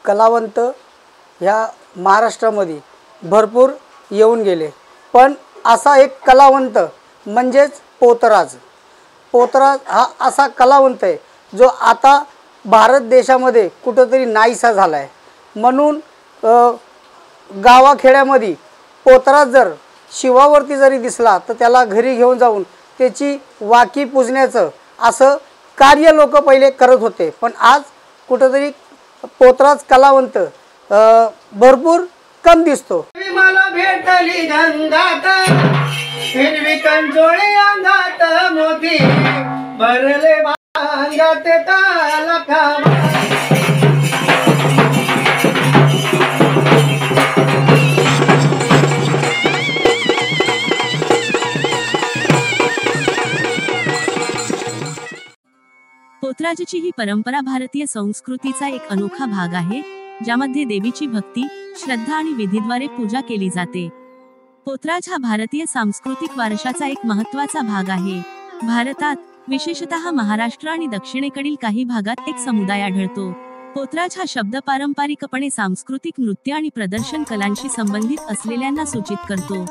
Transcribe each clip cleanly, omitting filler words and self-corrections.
कलावंत ह्या महाराष्ट्रामध्ये भरपूर येऊन गेले, पण असा एक कलावंत म्हणजेच पोतराज हा असा कलावंत आहे जो आता भारत देशामध्ये कुठंतरी नाहीसा झाला आहे। म्हणून गावाखेड्यामध्ये पोतराज जर शिवावरती जरी दिसला तर त्याला घरी घेऊन जाऊन त्याची वाकी पुजण्याचं असं कार्य लोक पहिले करत होते, पण आज कुठंतरी पोतराज कलावंत भरपूर कम दिसतो। मला भेटली गंगात हिरवी कंजोळी अंगात मोती भरले भांगात तालका पोतराजाची ही परंपरा भारतीय संस्कृतीचा एक अनोखा भाग आहे, ज्यामध्ये देवीची भक्ती, श्रद्धा आणि विधीद्वारे पूजा केली जाते। पोतराज हा भारतीय सांस्कृतिक वारशाचा एक महत्त्वाचा भाग आहे। भारतात, विशेषतः महाराष्ट्र आणि दक्षिणेकडील काही भागात एक समुदाय आढळतो। पोतराज हा शब्द पारंपरिकपणे सांस्कृतिक नृत्य आणि प्रदर्शन कलांशी संबंधित असलेल्यांना सूचित करतो।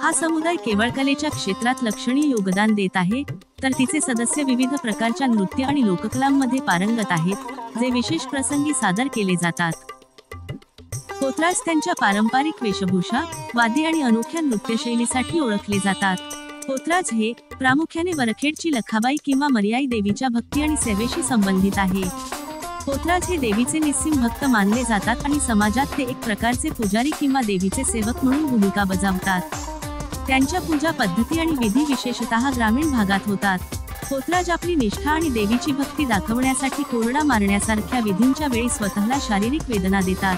हा समुदाय केवळ कलेच्या क्षेत्रात लक्षणीय योगदान देत आहे, तर तिचे सदस्य विविध प्रकारच्या नृत्य आणि लोककलांमध्ये पारंगत आहेत, जे विशेष प्रसंगी सादर केले जातात। पोतराज त्यांच्या पारंपरिक वेशभूषा, वाद्ये आणि अनोख्या नृत्यशैलीसाठी ओळखले जातात। पोतराज हे प्रामुख्याने वरखेडची लखाबाई किंवा मर्याई देवीच्या भक्ती आणि सेवेशी संबंधित आहे। पोतराज हे देवीचे निस्सीम भक्त मानले जातात आणि समाजात ते एक प्रकारचे पुजारी किंवा देवीचे सेवक म्हणून भूमिका बजावतात। त्यांच्या पूजा पद्धती आणि विधी विशेषतः ग्रामीण भागात होतात। पोतराज आपली निष्ठा आणि देवीची भक्ती दाखवण्यासाठी कोरडा मारण्यासारख्या विधींच्या वेळी स्वतःला शारीरिक वेदना देतात।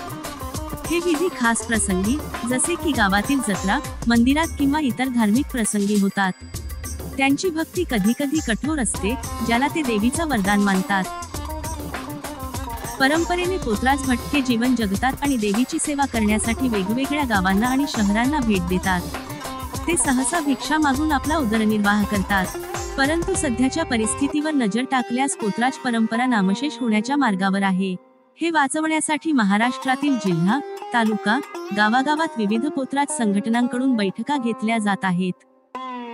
हे विधी खास प्रसंगी, जसे की गावातील जत्रा, मंदिरात किंवा इतर धार्मिक प्रसंगी होतात। त्यांची भक्ती कधीकधी कठोर असते, ज्याला ते देवीचं वरदान मानतात। परंपरेने पोतराज भटके जीवन जगतात आणि देवीची सेवा करण्यासाठी वेगवेगळ्या गावांना आणि शहरांना भेट देतात। ते सहसा भिक्षा मागून आपला उदरनिर्वाह करतात, परंतु सध्याच्या परिस्थितीवर नजर टाकल्यास पोतराज परंपरा नामशेष होण्याच्या मार्गावर आहे। हे वाचवण्यासाठी महाराष्ट्रातील जिल्हा, तालुका, गावागावात विविध पोतराज संघटनांकडून बैठका घेतल्या जात आहेत।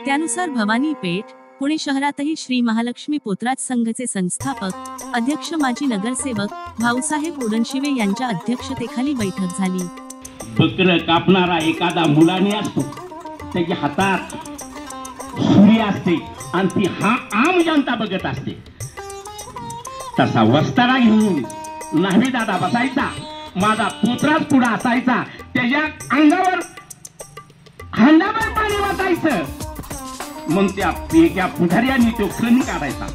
त्यानुसार भवानी पेठ, पुणे शहरातही श्री महालक्ष्मी पोतराज संघचे संस्थापक, अध्यक्ष माजी नगरसेवक भाऊसाहेब उडनशिवे यांच्या अध्यक्षतेखाली बैठक झाली। बकर कापणारा एखादा मुलाने असतो, त्याच्या हातात सुरी असते आणि ती हा आम जनता बघत असते। तसा वस्तारा घेऊन न्हावी दादा बसायचा, माझा पोतराज पुढे असायचा, त्याच्या अंगावर हांडाभर पाणी वाटायचं, मग त्या पुढाऱ्यांनी तो खण काढायचा।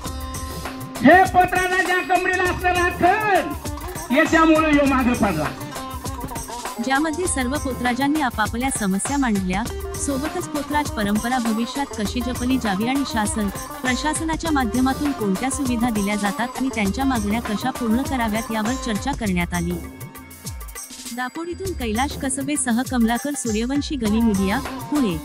हे पोतराजाच्या कमरेला असणारा खण, याच्यामुळे यो मागे पडला। ज्यामध्ये सर्व पोतराजांनी आपापल्या समस्या मांडल्या, सोबतच पोतराज परंपरा भविष्यात कशी जपली जावी आणि शासन, प्रशासनाच्या माध्यमातून कोणत्या सुविधा दिल्या जातात आणि त्यांच्या मागण्या कशा पूर्ण कराव्यात यावर चर्चा करण्यात आली। दापोडीतून कैलाश कसबे सह कमलाकर सूर्यवंशी, गली मीडिया, पुणे।